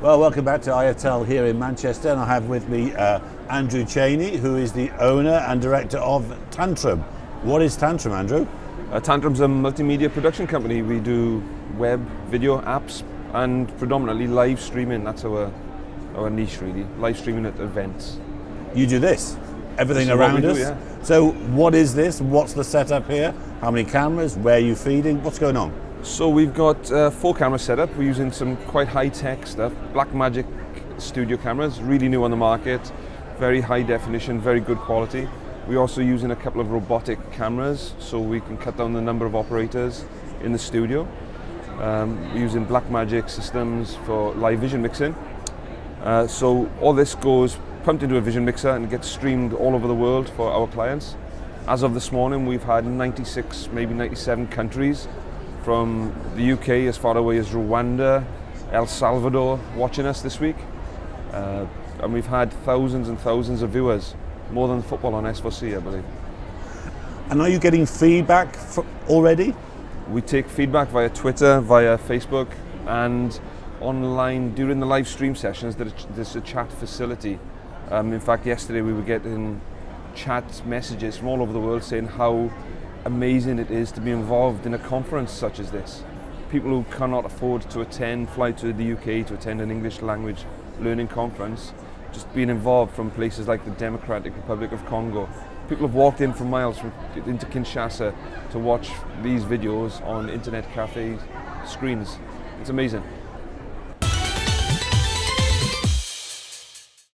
Well, welcome back to IATEFL here in Manchester, and I have with me Andrew Chainey, who is the owner and director of Tantrwm. What is Tantrwm, Andrew? Tantrwm's a multimedia production company. We do web, video, apps, and predominantly live streaming. That's our niche, really. Live streaming at events. You do this? Everything This is around what we us? do, yeah. So what is this? What's the setup here? How many cameras? Where are you feeding? What's going on? So we've got 4 cameras set up. We're using some quite high-tech stuff. Blackmagic studio cameras, really new on the market. Very high definition, very good quality. We're also using a couple of robotic cameras so we can cut down the number of operators in the studio. We're using Blackmagic systems for live vision mixing. So all this goes pumped into a vision mixer and gets streamed all over the world for our clients. As of this morning, we've had 96, maybe 97 countries, from the UK as far away as Rwanda, El Salvador watching us this week. And we've had thousands and thousands of viewers, more than football on S4C, I believe. And are you getting feedback already? We take feedback via Twitter, via Facebook, and online during the live stream sessions. There's a chat facility. In fact, yesterday we were getting chat messages from all over the world saying how amazing it is to be involved in a conference such as this. People who cannot afford to fly to the UK to attend an English language learning conference, just being involved from places like the Democratic Republic of Congo. People have walked in from miles into Kinshasa to watch these videos on internet cafe screens. It's amazing.